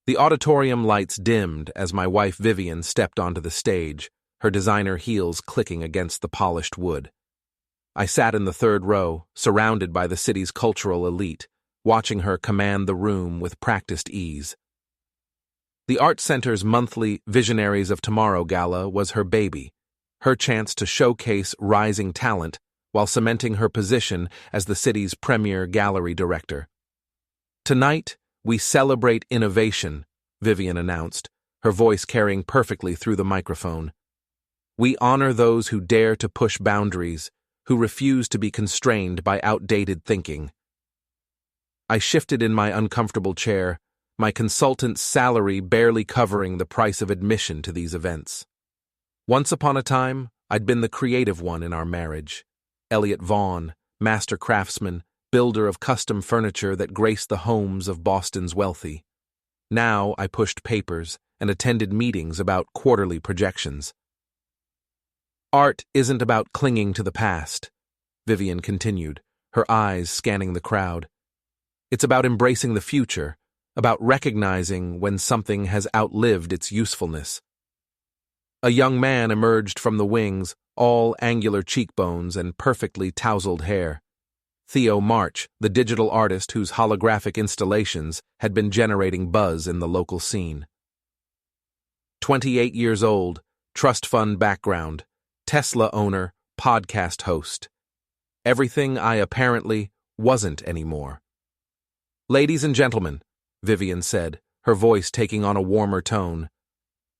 The auditorium lights dimmed as my wife Vivian stepped onto the stage, her designer heels clicking against the polished wood. I sat in the third row, surrounded by the city's cultural elite, watching her command the room with practiced ease. The Art Center's monthly Visionaries of Tomorrow gala was her baby, her chance to showcase rising talent while cementing her position as the city's premier gallery director. "Tonight, we celebrate innovation," Vivian announced, her voice carrying perfectly through the microphone. "We honor those who dare to push boundaries, who refuse to be constrained by outdated thinking." I shifted in my uncomfortable chair, my consultant's salary barely covering the price of admission to these events. Once upon a time, I'd been the creative one in our marriage. Elliot Vaughn, master craftsman, builder of custom furniture that graced the homes of Boston's wealthy. Now I pushed papers and attended meetings about quarterly projections. "Art isn't about clinging to the past," Vivian continued, her eyes scanning the crowd. "It's about embracing the future, about recognizing when something has outlived its usefulness." A young man emerged from the wings, all angular cheekbones and perfectly tousled hair. Theo March, the digital artist whose holographic installations had been generating buzz in the local scene. 28 years old, trust fund background, Tesla owner, podcast host. Everything I apparently wasn't anymore. "Ladies and gentlemen," Vivian said, her voice taking on a warmer tone,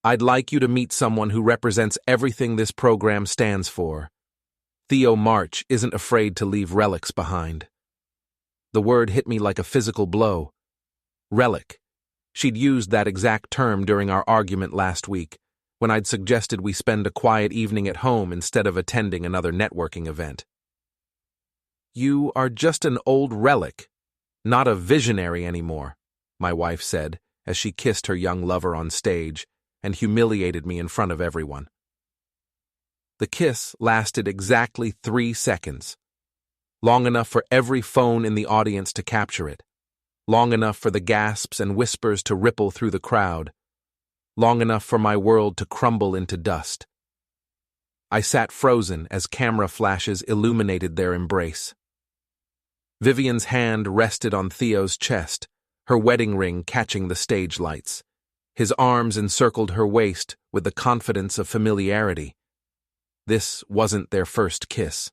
"I'd like you to meet someone who represents everything this program stands for. Theo March isn't afraid to leave relics behind." The word hit me like a physical blow. Relic. She'd used that exact term during our argument last week, when I'd suggested we spend a quiet evening at home instead of attending another networking event. "You are just an old relic, not a visionary anymore," my wife said as she kissed her young lover on stage and humiliated me in front of everyone. The kiss lasted exactly 3 seconds, long enough for every phone in the audience to capture it, long enough for the gasps and whispers to ripple through the crowd, long enough for my world to crumble into dust. I sat frozen as camera flashes illuminated their embrace. Vivian's hand rested on Theo's chest, her wedding ring catching the stage lights. His arms encircled her waist with the confidence of familiarity. This wasn't their first kiss.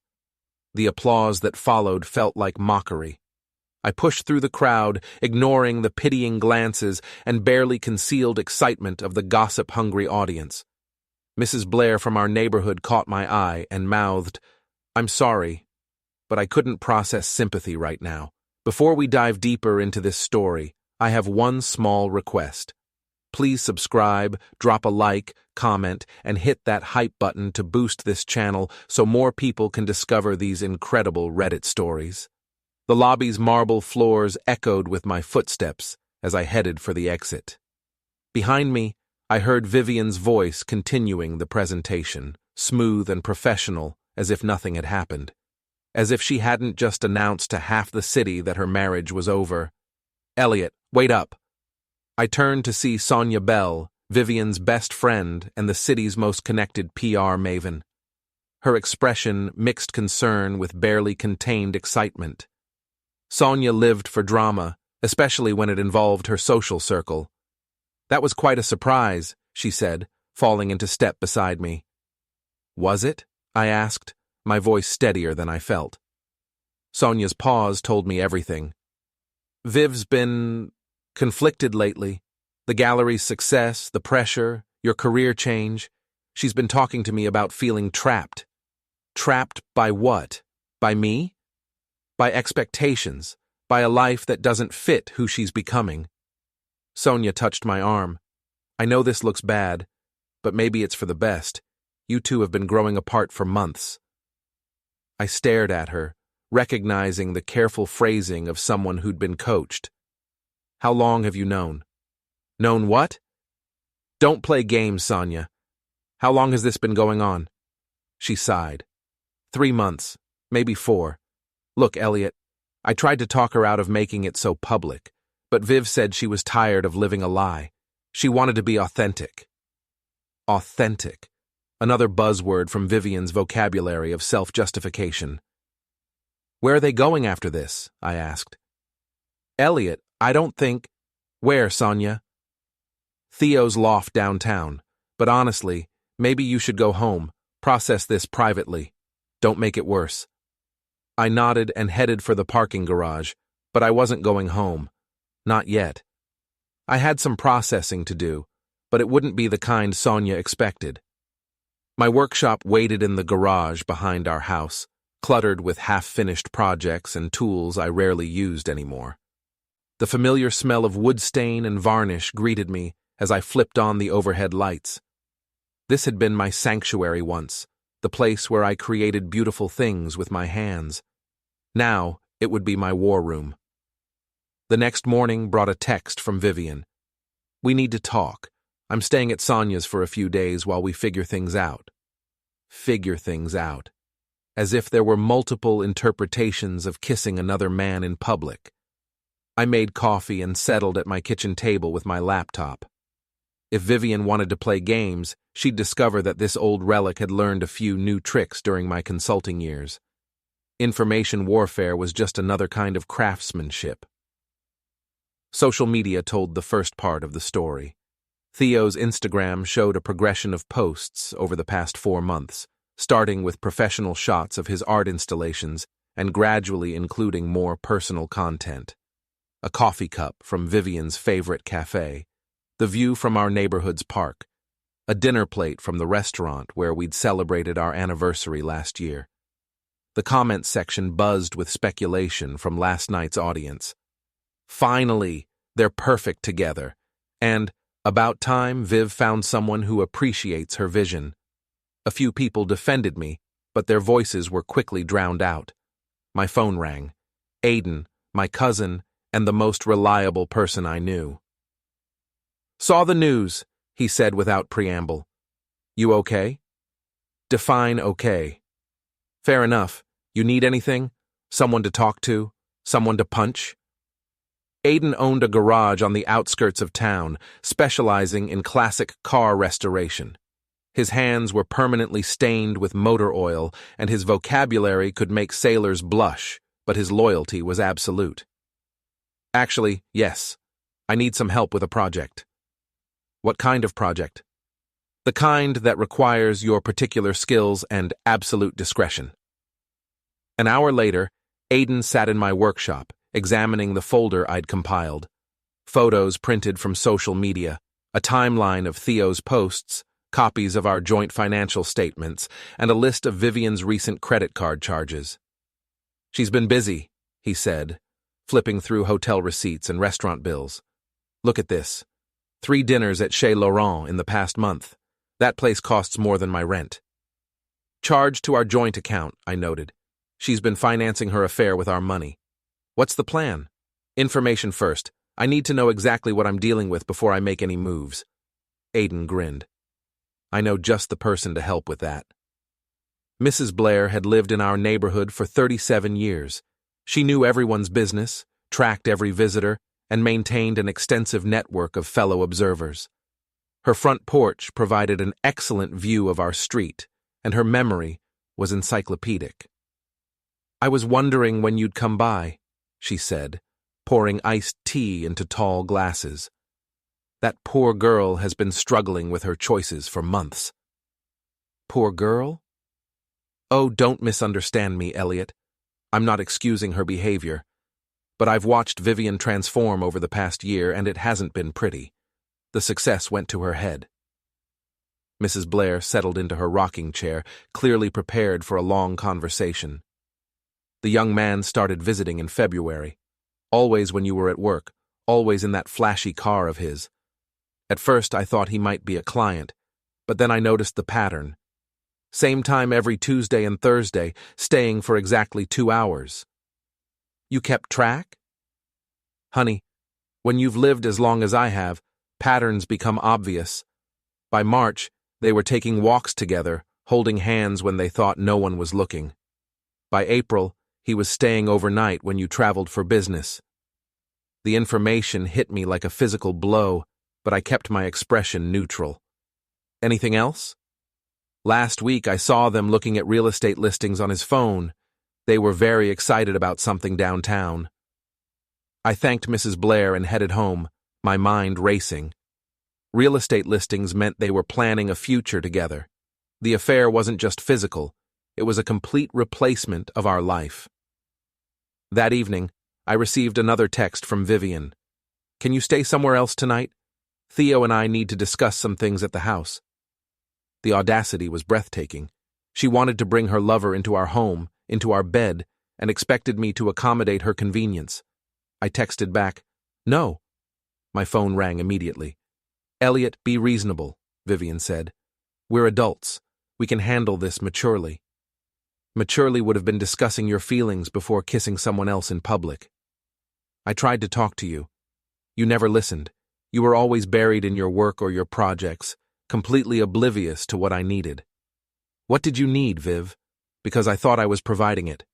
The applause that followed felt like mockery. I pushed through the crowd, ignoring the pitying glances and barely concealed excitement of the gossip-hungry audience. Mrs. Blair from our neighborhood caught my eye and mouthed, "I'm sorry, but I couldn't process sympathy right now. Before we dive deeper into this story, I have one small request. Please subscribe, drop a like, comment, and hit that hype button to boost this channel so more people can discover these incredible Reddit stories." The lobby's marble floors echoed with my footsteps as I headed for the exit. Behind me, I heard Vivian's voice continuing the presentation, smooth and professional, as if nothing had happened. As if she hadn't just announced to half the city that her marriage was over. "Elliot, wait up." I turned to see Sonia Bell, Vivian's best friend and the city's most connected PR maven. Her expression mixed concern with barely contained excitement. Sonia lived for drama, especially when it involved her social circle. "That was quite a surprise," she said, falling into step beside me. "Was it?" I asked, my voice steadier than I felt. Sonia's pause told me everything. "Viv's been conflicted lately. The gallery's success, the pressure, your career change. She's been talking to me about feeling trapped." "Trapped by what? By me?" "By expectations, by a life that doesn't fit who she's becoming." Sonia touched my arm. "I know this looks bad, but maybe it's for the best. You two have been growing apart for months." I stared at her, recognizing the careful phrasing of someone who'd been coached. "How long have you known?" "Known what?" "Don't play games, Sonia. How long has this been going on?" She sighed. 3 months, maybe 4. "Look, Elliot, I tried to talk her out of making it so public, But Viv said she was tired of living a lie. She wanted to be authentic. Authentic. Another buzzword from Vivian's vocabulary of self-justification. Where are they going after this? I asked. Elliot, I don't think... Where, Sonia? Theo's loft downtown. But honestly, maybe you should go home, process this privately. Don't make it worse. I nodded and headed for the parking garage, but I wasn't going home. Not yet. I had some processing to do, but it wouldn't be the kind Sonia expected. My workshop waited in the garage behind our house, cluttered with half-finished projects and tools I rarely used anymore. The familiar smell of wood stain and varnish greeted me as I flipped on the overhead lights. This had been my sanctuary once, the place where I created beautiful things with my hands. Now it would be my war room. The next morning brought a text from Vivian. We need to talk. I'm staying at Sonia's for a few days while we figure things out. Figure things out. As if there were multiple interpretations of kissing another man in public. I made coffee and settled at my kitchen table with my laptop. If Vivian wanted to play games, she'd discover that this old relic had learned a few new tricks during my consulting years. Information warfare was just another kind of craftsmanship. Social media told the first part of the story. Theo's Instagram showed a progression of posts over the past 4 months, starting with professional shots of his art installations and gradually including more personal content. A coffee cup from Vivian's favorite cafe, the view from our neighborhood's park, a dinner plate from the restaurant where we'd celebrated our anniversary last year. The comments section buzzed with speculation from last night's audience. Finally, they're perfect together, and about time Viv found someone who appreciates her vision. A few people defended me, but their voices were quickly drowned out. My phone rang. Aiden, my cousin, and the most reliable person I knew. Saw the news, he said without preamble. You okay? Define okay. Fair enough. You need anything? Someone to talk to? Someone to punch? Aiden owned a garage on the outskirts of town, specializing in classic car restoration. His hands were permanently stained with motor oil, and his vocabulary could make sailors blush, but his loyalty was absolute. Actually, yes. I need some help with a project. What kind of project? The kind that requires your particular skills and absolute discretion. An hour later, Aiden sat in my workshop, examining the folder I'd compiled. Photos printed from social media, a timeline of Theo's posts, copies of our joint financial statements, and a list of Vivian's recent credit card charges. She's been busy, he said, flipping through hotel receipts and restaurant bills. Look at this. 3 dinners at Chez Laurent in the past month. That place costs more than my rent. Charged to our joint account, I noted. She's been financing her affair with our money. What's the plan? Information first. I need to know exactly what I'm dealing with before I make any moves. Aiden grinned. I know just the person to help with that. Mrs. Blair had lived in our neighborhood for 37 years. She knew everyone's business, tracked every visitor, and maintained an extensive network of fellow observers. Her front porch provided an excellent view of our street, and her memory was encyclopedic. I was wondering when you'd come by, she said, pouring iced tea into tall glasses. That poor girl has been struggling with her choices for months. Poor girl? Oh, don't misunderstand me, Elliot. I'm not excusing her behavior. But I've watched Vivian transform over the past year, and it hasn't been pretty. The success went to her head. Mrs. Blair settled into her rocking chair, clearly prepared for a long conversation. The young man started visiting in February. Always when you were at work, always in that flashy car of his. At first I thought he might be a client, but then I noticed the pattern. Same time every Tuesday and Thursday, staying for exactly 2 hours. You kept track? Honey, when you've lived as long as I have, patterns become obvious. By March, they were taking walks together, holding hands when they thought no one was looking. By April, he was staying overnight when you traveled for business. The information hit me like a physical blow, but I kept my expression neutral. Anything else? Last week I saw them looking at real estate listings on his phone. They were very excited about something downtown. I thanked Mrs. Blair and headed home, my mind racing. Real estate listings meant they were planning a future together. The affair wasn't just physical, it was a complete replacement of our life. That evening, I received another text from Vivian. "Can you stay somewhere else tonight? Theo and I need to discuss some things at the house." The audacity was breathtaking. She wanted to bring her lover into our home, into our bed, and expected me to accommodate her convenience. I texted back, "No." My phone rang immediately. "Elliot, be reasonable," Vivian said. "We're adults. We can handle this maturely." Maturely would have been discussing your feelings before kissing someone else in public. "I tried to talk to you. You never listened. You were always buried in your work or your projects, completely oblivious to what I needed." "What did you need, Viv?" "Because I thought I was providing it.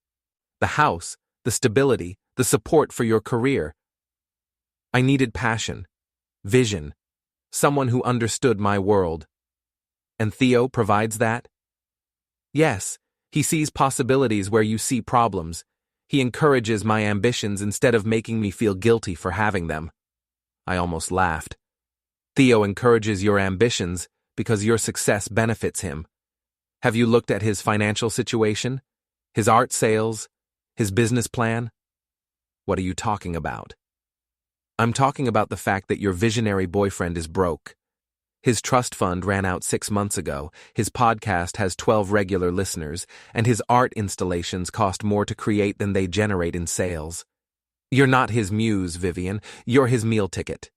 The house, the stability, the support for your career. I needed passion, vision, someone who understood my world. And Theo provides that?" "Yes, he sees possibilities where you see problems. He encourages my ambitions instead of making me feel guilty for having them." I almost laughed. "Theo encourages your ambitions because your success benefits him. Have you looked at his financial situation? His art sales? His business plan?" "What are you talking about?" "I'm talking about the fact that your visionary boyfriend is broke. His trust fund ran out 6 months ago, his podcast has 12 regular listeners, and his art installations cost more to create than they generate in sales. You're not his muse, Vivian, you're his meal ticket."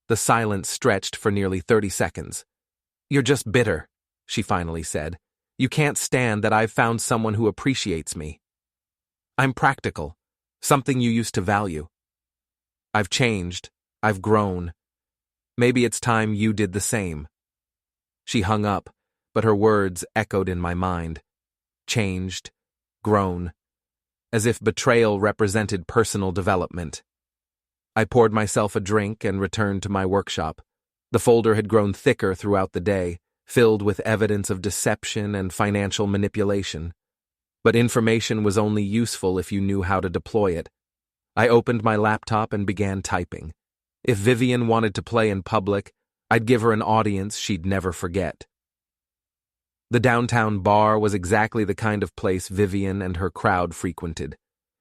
The silence stretched for nearly 30 seconds. "You're just bitter," she finally said. "You can't stand that I've found someone who appreciates me." "I'm practical, something you used to value. I've changed, I've grown. Maybe it's time you did the same." She hung up, but her words echoed in my mind. Changed, grown, as if betrayal represented personal development. I poured myself a drink and returned to my workshop. The folder had grown thicker throughout the day, filled with evidence of deception and financial manipulation. But information was only useful if you knew how to deploy it. I opened my laptop and began typing. If Vivian wanted to play in public, I'd give her an audience she'd never forget. The downtown bar was exactly the kind of place Vivian and her crowd frequented.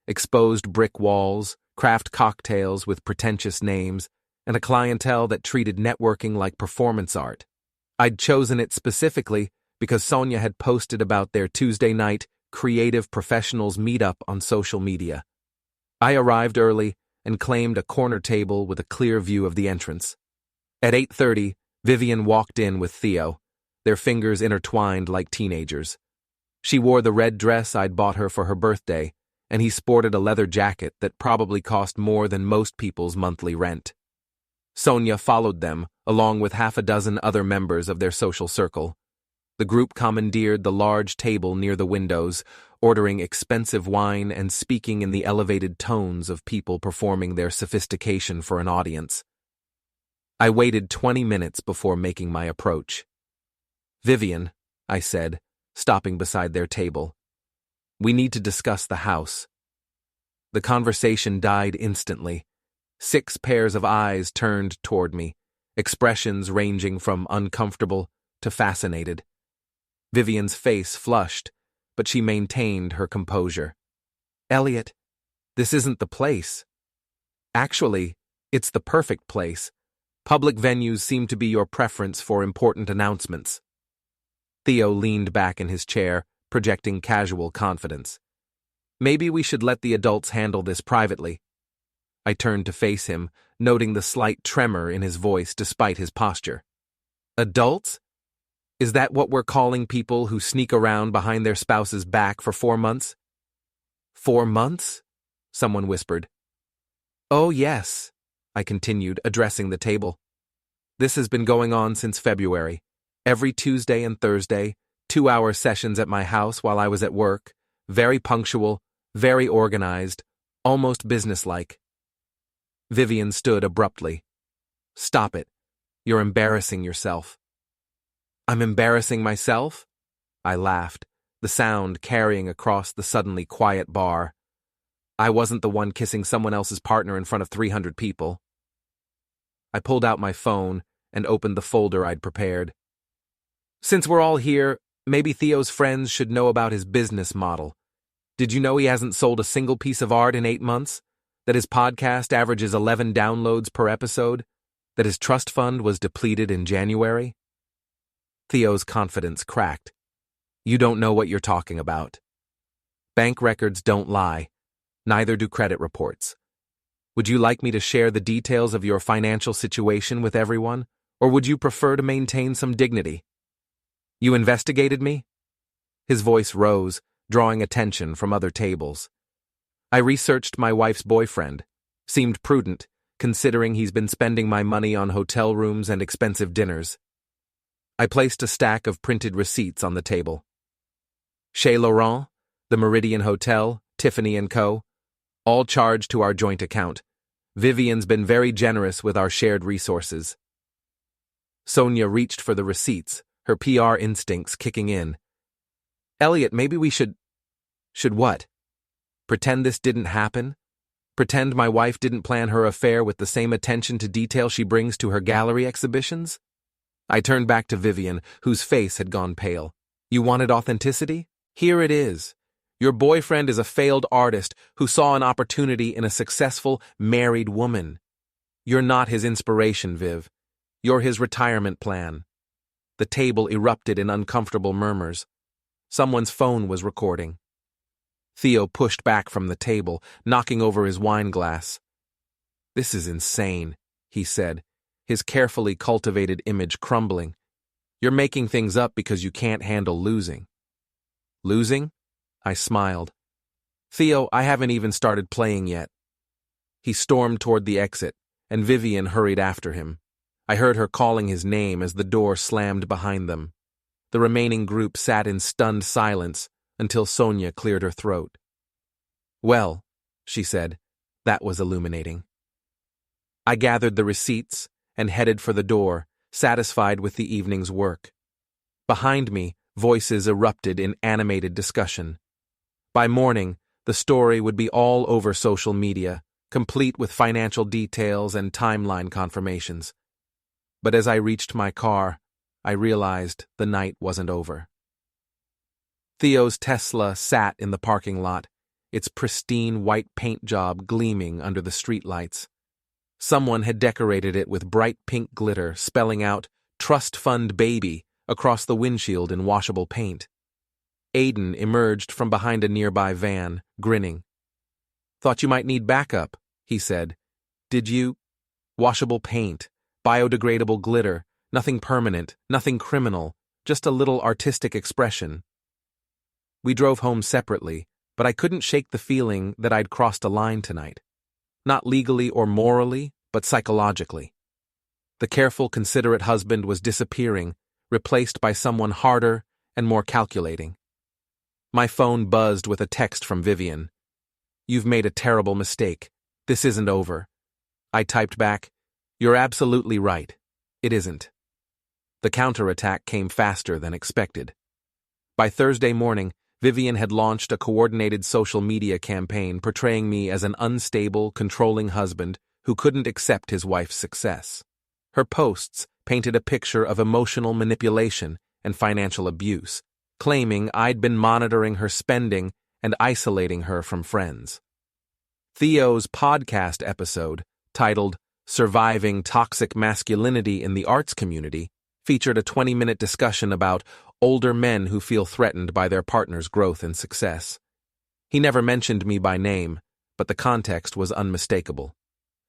Exposed brick walls, craft cocktails with pretentious names, and a clientele that treated networking like performance art. I'd chosen it specifically because Sonia had posted about their Tuesday night creative professionals meetup on social media. I arrived early and claimed a corner table with a clear view of the entrance. At 8:30, Vivian walked in with Theo, their fingers intertwined like teenagers. She wore the red dress I'd bought her for her birthday, and he sported a leather jacket that probably cost more than most people's monthly rent. Sonia followed them, along with half a dozen other members of their social circle. The group commandeered the large table near the windows, ordering expensive wine and speaking in the elevated tones of people performing their sophistication for an audience. I waited 20 minutes before making my approach. "Vivian," I said, stopping beside their table. "We need to discuss the house." The conversation died instantly. 6 pairs of eyes turned toward me, expressions ranging from uncomfortable to fascinated. Vivian's face flushed, but she maintained her composure. "Elliot, this isn't the place. Actually, it's the perfect place. Public venues seem to be your preference for important announcements." Theo leaned back in his chair, projecting casual confidence. "Maybe we should let the adults handle this privately." I turned to face him, noting the slight tremor in his voice despite his posture. "Adults? Is that what we're calling people who sneak around behind their spouse's back for 4 months? 4 months? Someone whispered. "Oh, yes," I continued, addressing the table. "This has been going on since February. Every Tuesday and Thursday, 2-hour sessions at my house while I was at work, very punctual, very organized, almost businesslike." Vivian stood abruptly. "Stop it. You're embarrassing yourself." "I'm embarrassing myself?" I laughed, the sound carrying across the suddenly quiet bar. I wasn't the one kissing someone else's partner in front of 300 people. I pulled out my phone and opened the folder I'd prepared. "Since we're all here, maybe Theo's friends should know about his business model. Did you know he hasn't sold a single piece of art in 8 months? That his podcast averages 11 downloads per episode? That his trust fund was depleted in January?" Theo's confidence cracked. "You don't know what you're talking about. Bank records don't lie. Neither do credit reports. Would you like me to share the details of your financial situation with everyone, or would you prefer to maintain some dignity? You investigated me?" His voice rose, drawing attention from other tables. "I researched my wife's boyfriend. Seemed prudent, considering he's been spending my money on hotel rooms and expensive dinners." I placed a stack of printed receipts on the table. Chez Laurent, the Meridian Hotel, Tiffany & Co., all charged to our joint account. Vivian's been very generous with our shared resources. Sonia reached for the receipts, her PR instincts kicking in. "Elliot, maybe we should..." "Should what? Pretend this didn't happen? Pretend my wife didn't plan her affair with the same attention to detail she brings to her gallery exhibitions?" I turned back to Vivian, whose face had gone pale. "You wanted authenticity? Here it is. Your boyfriend is a failed artist who saw an opportunity in a successful, married woman. You're not his inspiration, Viv. You're his retirement plan." The table erupted in uncomfortable murmurs. Someone's phone was recording. Theo pushed back from the table, knocking over his wine glass. "This is insane," he said, his carefully cultivated image crumbling. "You're making things up because you can't handle losing." "Losing?" I smiled. "Theo, I haven't even started playing yet." He stormed toward the exit, and Vivian hurried after him. I heard her calling his name as the door slammed behind them. The remaining group sat in stunned silence until Sonia cleared her throat. "Well," she said, that was illuminating. I gathered the receipts and headed for the door, satisfied with the evening's work. Behind me, voices erupted in animated discussion. By morning, the story would be all over social media, complete with financial details and timeline confirmations. But as I reached my car, I realized the night wasn't over. Theo's Tesla sat in the parking lot, its pristine white paint job gleaming under the streetlights. Someone had decorated it with bright pink glitter, spelling out "Trust Fund Baby" across the windshield in washable paint. Aiden emerged from behind a nearby van, grinning. "Thought you might need backup," he said. "Did you?" "Washable paint, biodegradable glitter, nothing permanent, nothing criminal, just a little artistic expression." We drove home separately, but I couldn't shake the feeling that I'd crossed a line tonight. Not legally or morally, but psychologically. The careful, considerate husband was disappearing, replaced by someone harder and more calculating. My phone buzzed with a text from Vivian. "You've made a terrible mistake. This isn't over." I typed back, "You're absolutely right. It isn't." The counterattack came faster than expected. By Thursday morning, Vivian had launched a coordinated social media campaign portraying me as an unstable, controlling husband who couldn't accept his wife's success. Her posts painted a picture of emotional manipulation and financial abuse, claiming I'd been monitoring her spending and isolating her from friends. Theo's podcast episode, titled "Surviving Toxic Masculinity in the Arts Community," featured a 20-minute discussion about older men who feel threatened by their partner's growth and success. He never mentioned me by name, but the context was unmistakable.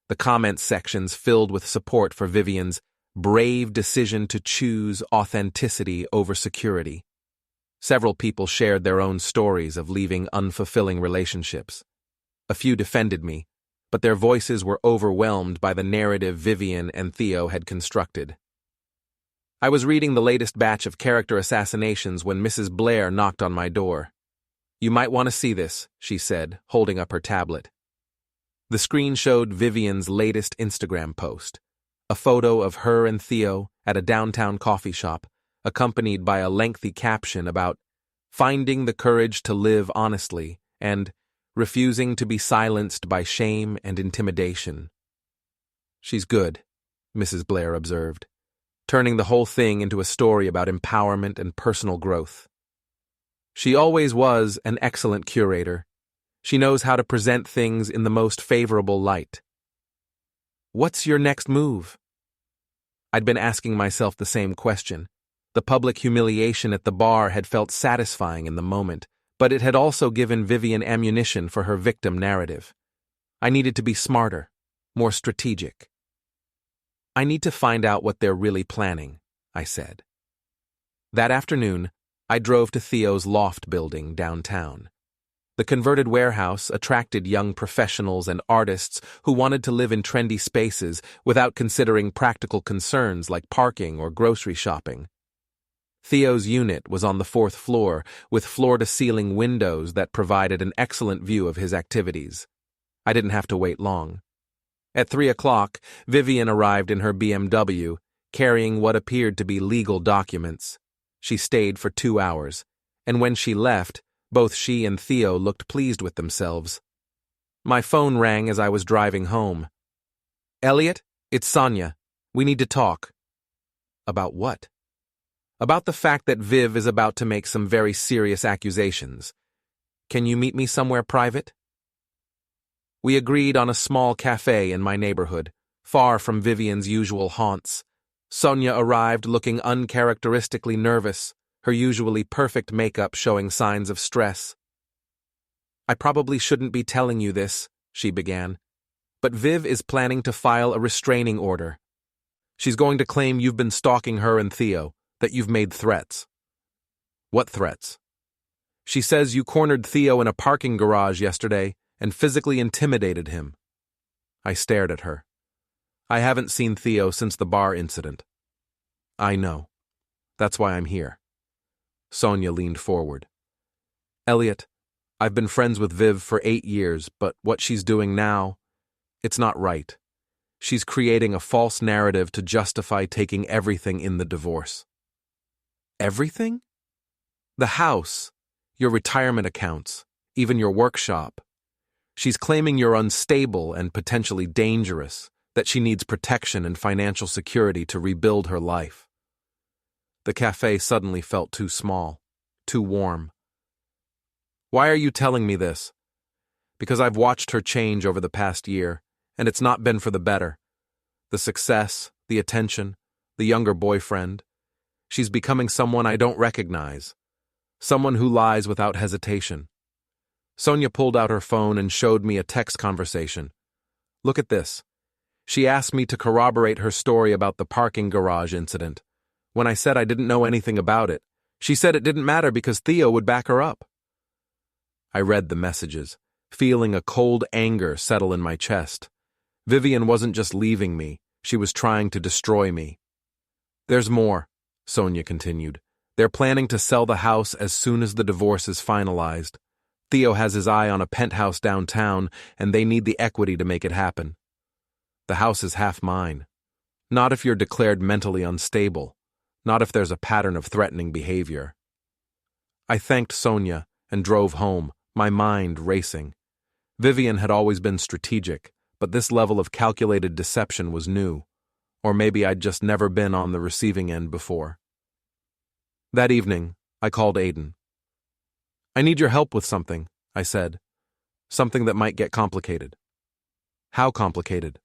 The comments sections filled with support for Vivian's brave decision to choose authenticity over security. Several people shared their own stories of leaving unfulfilling relationships. A few defended me, but their voices were overwhelmed by the narrative Vivian and Theo had constructed. I was reading the latest batch of character assassinations when Mrs. Blair knocked on my door. "You might want to see this," she said, holding up her tablet. The screen showed Vivian's latest Instagram post, a photo of her and Theo at a downtown coffee shop, accompanied by a lengthy caption about finding the courage to live honestly and refusing to be silenced by shame and intimidation. "She's good," Mrs. Blair observed, turning the whole thing into a story about empowerment and personal growth. "She always was an excellent curator. She knows how to present things in the most favorable light." "What's your next move?" I'd been asking myself the same question. The public humiliation at the bar had felt satisfying in the moment, but it had also given Vivian ammunition for her victim narrative. I needed to be smarter, more strategic. "I need to find out what they're really planning," I said. That afternoon, I drove to Theo's loft building downtown. The converted warehouse attracted young professionals and artists who wanted to live in trendy spaces without considering practical concerns like parking or grocery shopping. Theo's unit was on the 4th floor, with floor-to-ceiling windows that provided an excellent view of his activities. I didn't have to wait long. At 3 o'clock, Vivian arrived in her BMW, carrying what appeared to be legal documents. She stayed for 2 hours, and when she left, both she and Theo looked pleased with themselves. My phone rang as I was driving home. "Elliot, it's Sonia. We need to talk." "About what?" "About the fact that Viv is about to make some very serious accusations. Can you meet me somewhere private?" We agreed on a small cafe in my neighborhood, far from Vivian's usual haunts. Sonia arrived looking uncharacteristically nervous, her usually perfect makeup showing signs of stress. "I probably shouldn't be telling you this," she began, "but Viv is planning to file a restraining order. She's going to claim you've been stalking her and Theo, that you've made threats." "What threats?" "She says you cornered Theo in a parking garage yesterday and physically intimidated him." I stared at her. "I haven't seen Theo since the bar incident." "I know. That's why I'm here." Sonia leaned forward. "Elliot, I've been friends with Viv for 8 years, but what she's doing now, it's not right. She's creating a false narrative to justify taking everything in the divorce." "Everything?" "The house, your retirement accounts, even your workshop. She's claiming you're unstable and potentially dangerous, that she needs protection and financial security to rebuild her life." The cafe suddenly felt too small, too warm. "Why are you telling me this?" "Because I've watched her change over the past year, and it's not been for the better. The success, the attention, the younger boyfriend. She's becoming someone I don't recognize. Someone who lies without hesitation." Sonia pulled out her phone and showed me a text conversation. "Look at this." She asked me to corroborate her story about the parking garage incident. When I said I didn't know anything about it, she said it didn't matter because Theo would back her up. I read the messages, feeling a cold anger settle in my chest. Vivian wasn't just leaving me, she was trying to destroy me. "There's more," Sonia continued. "They're planning to sell the house as soon as the divorce is finalized. Theo has his eye on a penthouse downtown, and they need the equity to make it happen. The house is half mine. Not if you're declared mentally unstable. Not if there's a pattern of threatening behavior." I thanked Sonia and drove home, my mind racing. Vivian had always been strategic, but this level of calculated deception was new. Or maybe I'd just never been on the receiving end before. That evening, I called Aiden. "I need your help with something," I said. "Something that might get complicated." "How complicated?"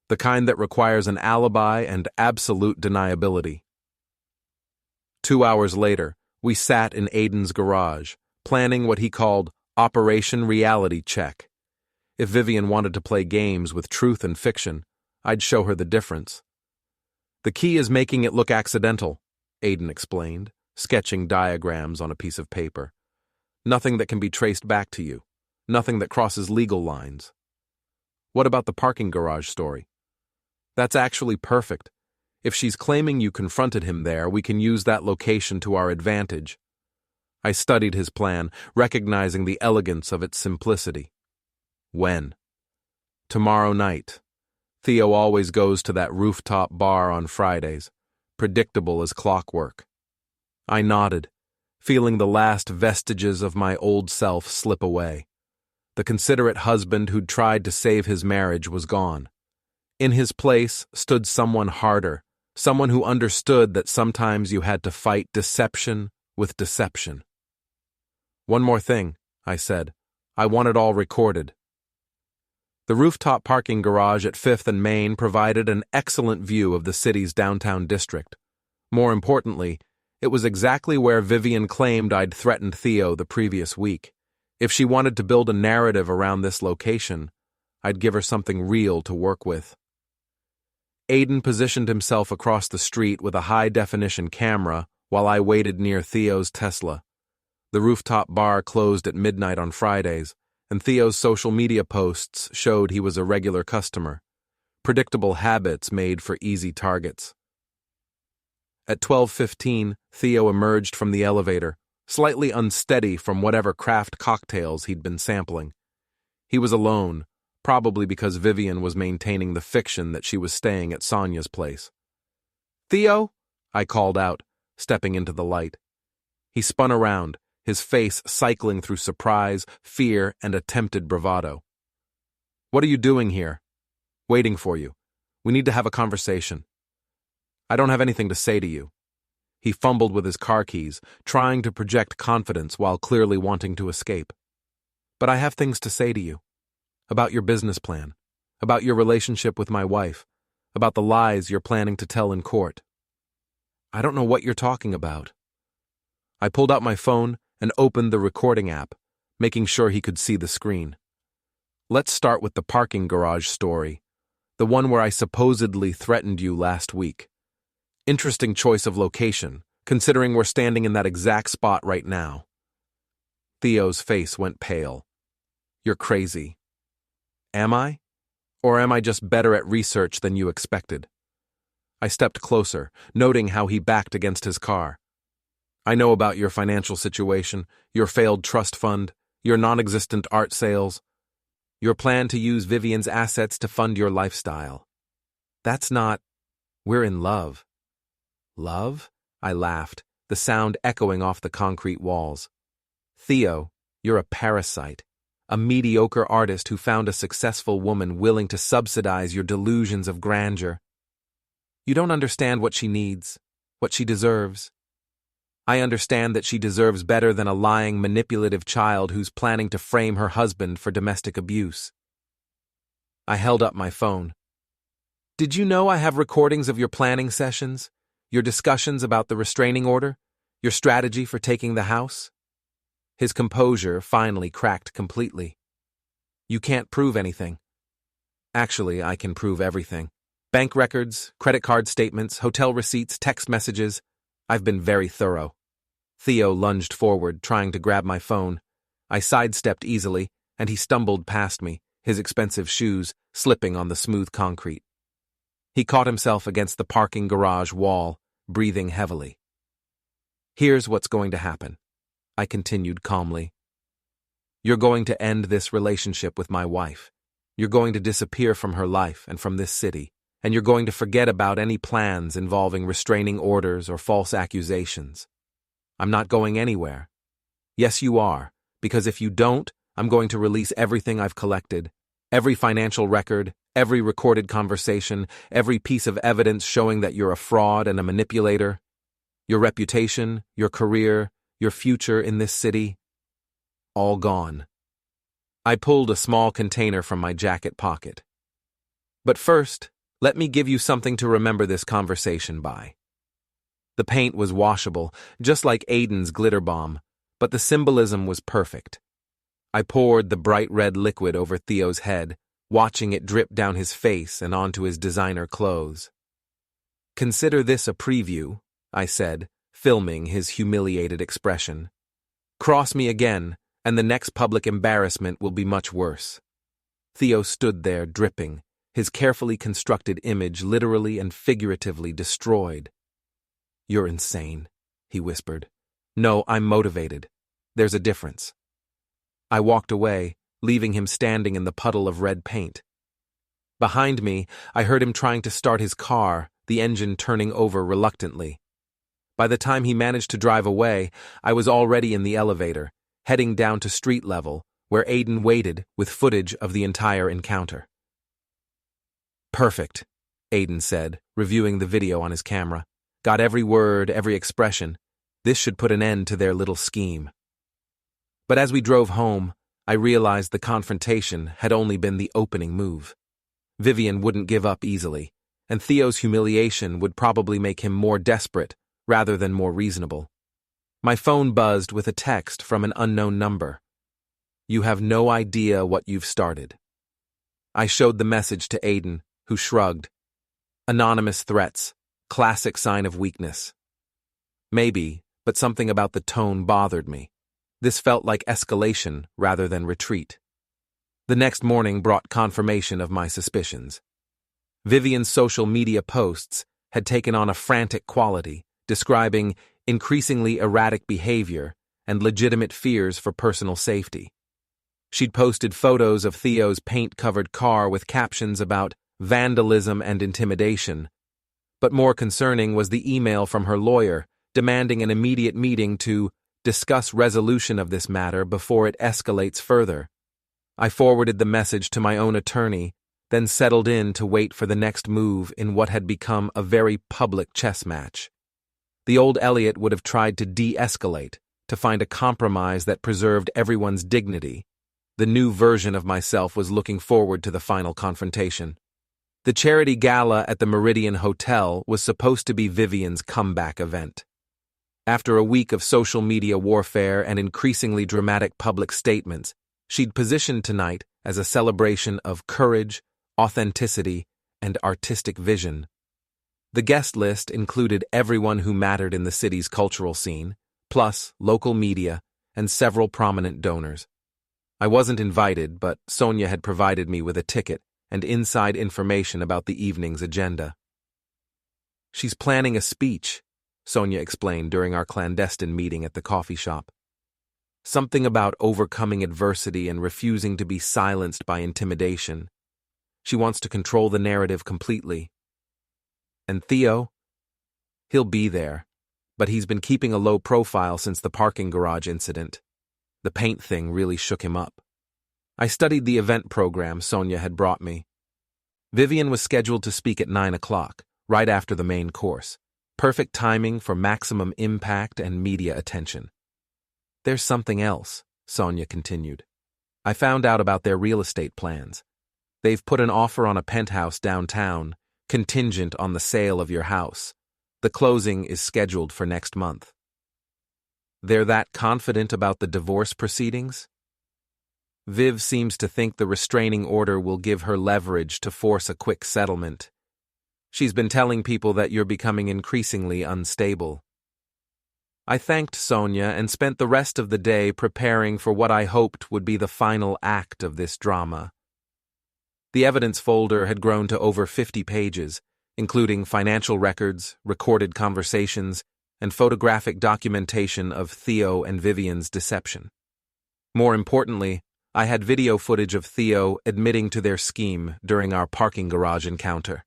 "The kind that requires an alibi and absolute deniability." 2 hours later, we sat in Aiden's garage, planning what he called Operation Reality Check. If Vivian wanted to play games with truth and fiction, I'd show her the difference. "The key is making it look accidental," Aiden explained, sketching diagrams on a piece of paper. "Nothing that can be traced back to you. Nothing that crosses legal lines." "What about the parking garage story?" "That's actually perfect. If she's claiming you confronted him there, we can use that location to our advantage." I studied his plan, recognizing the elegance of its simplicity. "When?" Tomorrow night. Theo always goes to that rooftop bar on Fridays, predictable as clockwork. I nodded, feeling the last vestiges of my old self slip away. The considerate husband who'd tried to save his marriage was gone. In his place stood someone harder, someone who understood that sometimes you had to fight deception with deception. One more thing, I said. I want it all recorded. The rooftop parking garage at 5th and Main provided an excellent view of the city's downtown district. More importantly, it was exactly where Vivian claimed I'd threatened Theo the previous week. If she wanted to build a narrative around this location, I'd give her something real to work with. Aiden positioned himself across the street with a high-definition camera while I waited near Theo's Tesla. The rooftop bar closed at midnight on Fridays, and Theo's social media posts showed he was a regular customer. Predictable habits made for easy targets. At 12:15, Theo emerged from the elevator, slightly unsteady from whatever craft cocktails he'd been sampling. He was alone, probably because Vivian was maintaining the fiction that she was staying at Sonia's place. "Theo?" I called out, stepping into the light. He spun around, his face cycling through surprise, fear, and attempted bravado. "What are you doing here?" "Waiting for you. We need to have a conversation." "I don't have anything to say to you." He fumbled with his car keys, trying to project confidence while clearly wanting to escape. "But I have things to say to you. About your business plan. About your relationship with my wife. About the lies you're planning to tell in court." "I don't know what you're talking about." I pulled out my phone and opened the recording app, making sure he could see the screen. "Let's start with the parking garage story, the one where I supposedly threatened you last week. Interesting choice of location, considering we're standing in that exact spot right now." Theo's face went pale. "You're crazy." "Am I? Or am I just better at research than you expected?" I stepped closer, noting how he backed against his car. "I know about your financial situation, your failed trust fund, your non-existent art sales, your plan to use Vivian's assets to fund your lifestyle. That's not... We're in love." "Love?" I laughed, the sound echoing off the concrete walls. "Theo, you're a parasite, a mediocre artist who found a successful woman willing to subsidize your delusions of grandeur. You don't understand what she needs, what she deserves. I understand that she deserves better than a lying, manipulative child who's planning to frame her husband for domestic abuse." I held up my phone. "Did you know I have recordings of your planning sessions? Your discussions about the restraining order? Your strategy for taking the house?" His composure finally cracked completely. "You can't prove anything." "Actually, I can prove everything. Bank records, credit card statements, hotel receipts, text messages. I've been very thorough." Theo lunged forward, trying to grab my phone. I sidestepped easily, and he stumbled past me, his expensive shoes slipping on the smooth concrete. He caught himself against the parking garage wall, breathing heavily. "Here's what's going to happen," I continued calmly. "You're going to end this relationship with my wife. You're going to disappear from her life and from this city, and you're going to forget about any plans involving restraining orders or false accusations. I'm not going anywhere. Yes, you are, because if you don't, I'm going to release everything I've collected, every financial record, every recorded conversation, every piece of evidence showing that you're a fraud and a manipulator. Your reputation, your career, your future in this city, all gone." I pulled a small container from my jacket pocket. "But first, let me give you something to remember this conversation by." The paint was washable, just like Aiden's glitter bomb, but the symbolism was perfect. I poured the bright red liquid over Theo's head, watching it drip down his face and onto his designer clothes. "Consider this a preview," I said, filming his humiliated expression. "Cross me again, and the next public embarrassment will be much worse." Theo stood there dripping, his carefully constructed image literally and figuratively destroyed. "You're insane," he whispered. "No, I'm motivated. There's a difference." I walked away, leaving him standing in the puddle of red paint. Behind me, I heard him trying to start his car, the engine turning over reluctantly. By the time he managed to drive away, I was already in the elevator, heading down to street level, where Aiden waited with footage of the entire encounter. "Perfect," Aiden said, reviewing the video on his camera. "Got every word, every expression. This should put an end to their little scheme." But as we drove home, I realized the confrontation had only been the opening move. Vivian wouldn't give up easily, and Theo's humiliation would probably make him more desperate rather than more reasonable. My phone buzzed with a text from an unknown number. "You have no idea what you've started." I showed the message to Aiden, who shrugged. Anonymous threats, classic sign of weakness. Maybe, but something about the tone bothered me. This felt like escalation rather than retreat. The next morning brought confirmation of my suspicions. Vivian's social media posts had taken on a frantic quality, describing increasingly erratic behavior and legitimate fears for personal safety. She'd posted photos of Theo's paint-covered car with captions about vandalism and intimidation. But more concerning was the email from her lawyer demanding an immediate meeting to discuss resolution of this matter before it escalates further. I forwarded the message to my own attorney, then settled in to wait for the next move in what had become a very public chess match. The old Elliot would have tried to de-escalate, to find a compromise that preserved everyone's dignity. The new version of myself was looking forward to the final confrontation. The charity gala at the Meridian Hotel was supposed to be Vivian's comeback event. After a week of social media warfare and increasingly dramatic public statements, she'd positioned tonight as a celebration of courage, authenticity, and artistic vision. The guest list included everyone who mattered in the city's cultural scene, plus local media and several prominent donors. I wasn't invited, but Sonia had provided me with a ticket and inside information about the evening's agenda. "She's planning a speech," Sonia explained during our clandestine meeting at the coffee shop. "Something about overcoming adversity and refusing to be silenced by intimidation. She wants to control the narrative completely. And Theo? He'll be there, but he's been keeping a low profile since the parking garage incident. The paint thing really shook him up." I studied the event program Sonia had brought me. Vivian was scheduled to speak at 9 o'clock, right after the main course. Perfect timing for maximum impact and media attention. "There's something else," Sonia continued. "I found out about their real estate plans. They've put an offer on a penthouse downtown, contingent on the sale of your house. The closing is scheduled for next month." "They're that confident about the divorce proceedings?" "Viv seems to think the restraining order will give her leverage to force a quick settlement. She's been telling people that you're becoming increasingly unstable." I thanked Sonia and spent the rest of the day preparing for what I hoped would be the final act of this drama. The evidence folder had grown to over 50 pages, including financial records, recorded conversations, and photographic documentation of Theo and Vivian's deception. More importantly, I had video footage of Theo admitting to their scheme during our parking garage encounter.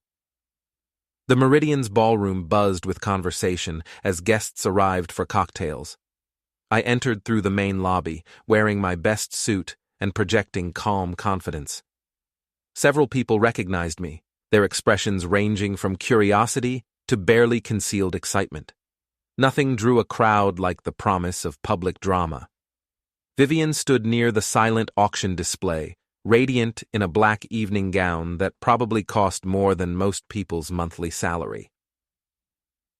The Meridian's ballroom buzzed with conversation as guests arrived for cocktails. I entered through the main lobby, wearing my best suit and projecting calm confidence. Several people recognized me, their expressions ranging from curiosity to barely concealed excitement. Nothing drew a crowd like the promise of public drama. Vivian stood near the silent auction display, radiant in a black evening gown that probably cost more than most people's monthly salary.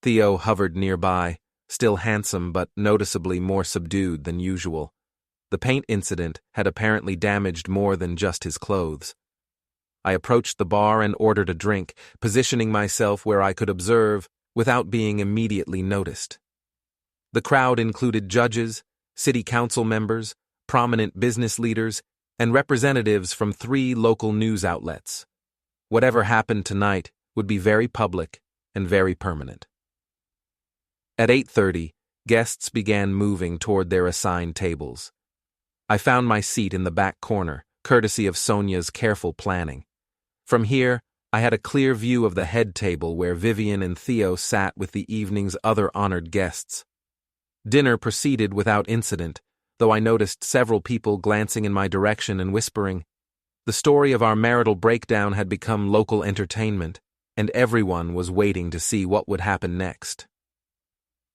Theo hovered nearby, still handsome but noticeably more subdued than usual. The paint incident had apparently damaged more than just his clothes. I approached the bar and ordered a drink, positioning myself where I could observe without being immediately noticed. The crowd included judges, city council members, prominent business leaders, and representatives from 3 local news outlets. Whatever happened tonight would be very public and very permanent. At 8:30, guests began moving toward their assigned tables. I found my seat in the back corner, courtesy of Sonia's careful planning. From here, I had a clear view of the head table where Vivian and Theo sat with the evening's other honored guests. Dinner proceeded without incident, though I noticed several people glancing in my direction and whispering. The story of our marital breakdown had become local entertainment, and everyone was waiting to see what would happen next.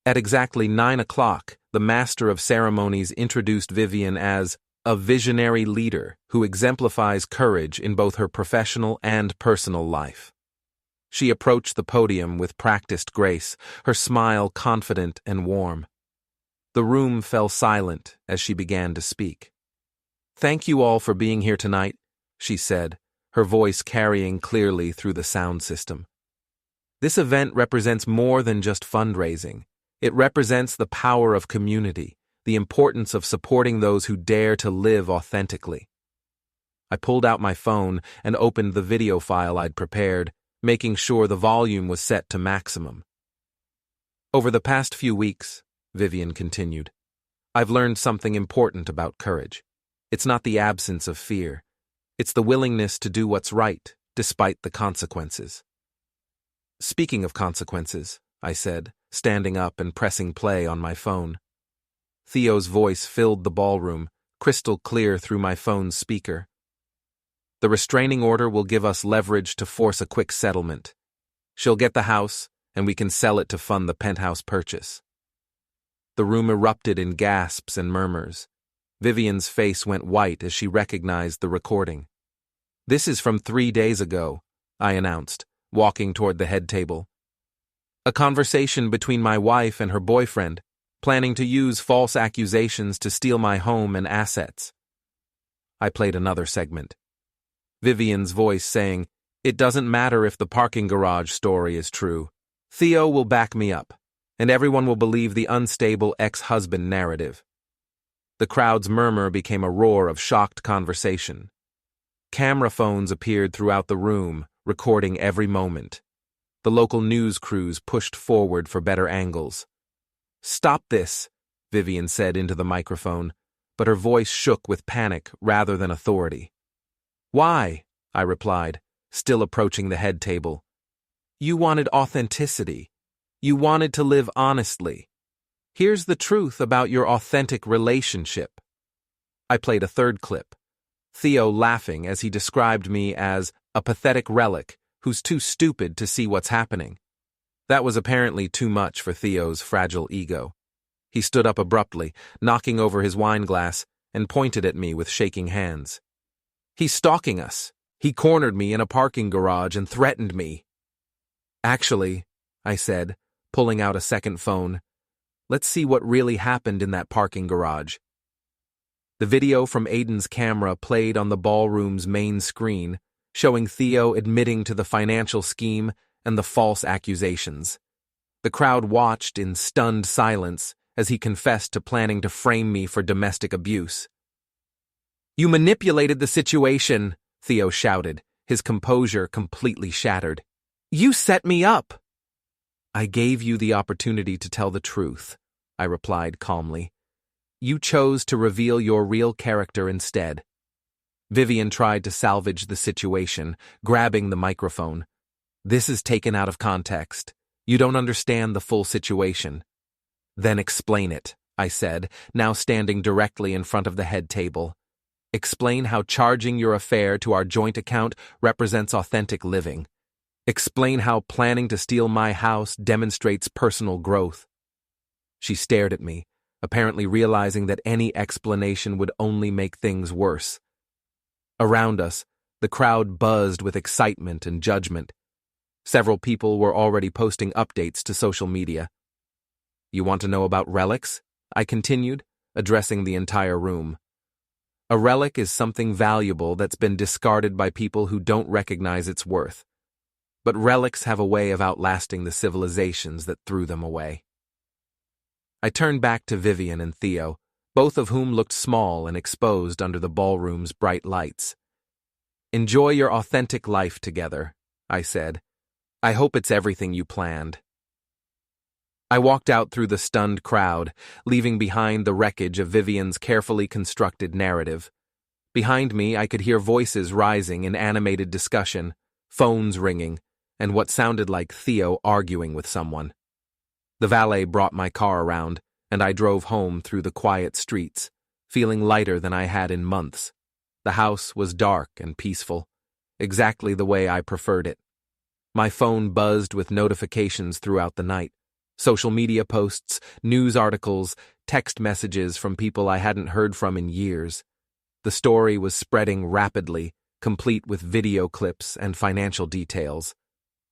At exactly 9 o'clock, the master of ceremonies introduced Vivian as a visionary leader who exemplifies courage in both her professional and personal life. She approached the podium with practiced grace, her smile confident and warm. The room fell silent as she began to speak. "Thank you all for being here tonight," she said, her voice carrying clearly through the sound system. "This event represents more than just fundraising. It represents the power of community, the importance of supporting those who dare to live authentically." I pulled out my phone and opened the video file I'd prepared, making sure the volume was set to maximum. "Over the past few weeks," Vivian continued, "I've learned something important about courage. It's not the absence of fear. It's the willingness to do what's right, despite the consequences." "Speaking of consequences," I said, standing up and pressing play on my phone. Theo's voice filled the ballroom, crystal clear through my phone's speaker. "The restraining order will give us leverage to force a quick settlement. She'll get the house, and we can sell it to fund the penthouse purchase." The room erupted in gasps and murmurs. Vivian's face went white as she recognized the recording. "This is from 3 days ago," I announced, walking toward the head table. "A conversation between my wife and her boyfriend, planning to use false accusations to steal my home and assets." I played another segment. Vivian's voice saying, "It doesn't matter if the parking garage story is true. Theo will back me up, and everyone will believe the unstable ex-husband narrative." The crowd's murmur became a roar of shocked conversation. Camera phones appeared throughout the room, recording every moment. The local news crews pushed forward for better angles. "Stop this," Vivian said into the microphone, but her voice shook with panic rather than authority. "Why?" I replied, still approaching the head table. "You wanted authenticity. You wanted to live honestly. Here's the truth about your authentic relationship." I played a third clip, Theo laughing as he described me as a pathetic relic who's too stupid to see what's happening. That was apparently too much for Theo's fragile ego. He stood up abruptly, knocking over his wine glass, and pointed at me with shaking hands. "He's stalking us. He cornered me in a parking garage and threatened me." "Actually," I said, pulling out a second phone, "let's see what really happened in that parking garage." The video from Aiden's camera played on the ballroom's main screen, showing Theo admitting to the financial scheme and the false accusations. The crowd watched in stunned silence as he confessed to planning to frame me for domestic abuse. "You manipulated the situation," Theo shouted, his composure completely shattered. "You set me up." "I gave you the opportunity to tell the truth," I replied calmly. "You chose to reveal your real character instead." Vivian tried to salvage the situation, grabbing the microphone. "This is taken out of context. You don't understand the full situation." "Then explain it," I said, now standing directly in front of the head table. "Explain how charging your affair to our joint account represents authentic living. Explain how planning to steal my house demonstrates personal growth." She stared at me, apparently realizing that any explanation would only make things worse. Around us, the crowd buzzed with excitement and judgment. Several people were already posting updates to social media. "You want to know about relics?" I continued, addressing the entire room. "A relic is something valuable that's been discarded by people who don't recognize its worth. But relics have a way of outlasting the civilizations that threw them away." I turned back to Vivian and Theo, both of whom looked small and exposed under the ballroom's bright lights. "Enjoy your authentic life together," I said. "I hope it's everything you planned." I walked out through the stunned crowd, leaving behind the wreckage of Vivian's carefully constructed narrative. Behind me, I could hear voices rising in animated discussion, phones ringing, and what sounded like Theo arguing with someone. The valet brought my car around, and I drove home through the quiet streets, feeling lighter than I had in months. The house was dark and peaceful, exactly the way I preferred it. My phone buzzed with notifications throughout the night. Social media posts, news articles, text messages from people I hadn't heard from in years. The story was spreading rapidly, complete with video clips and financial details.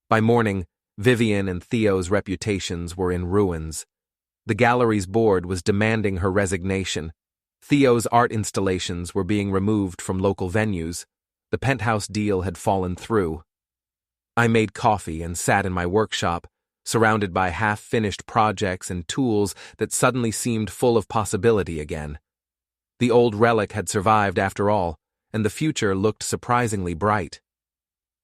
By morning, Vivian and Theo's reputations were in ruins. The gallery's board was demanding her resignation. Theo's art installations were being removed from local venues. The penthouse deal had fallen through. I made coffee and sat in my workshop, surrounded by half-finished projects and tools that suddenly seemed full of possibility again. The old relic had survived after all, and the future looked surprisingly bright.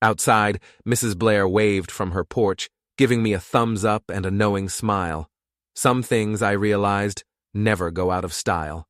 Outside, Mrs. Blair waved from her porch, giving me a thumbs up and a knowing smile. Some things, I realized, never go out of style.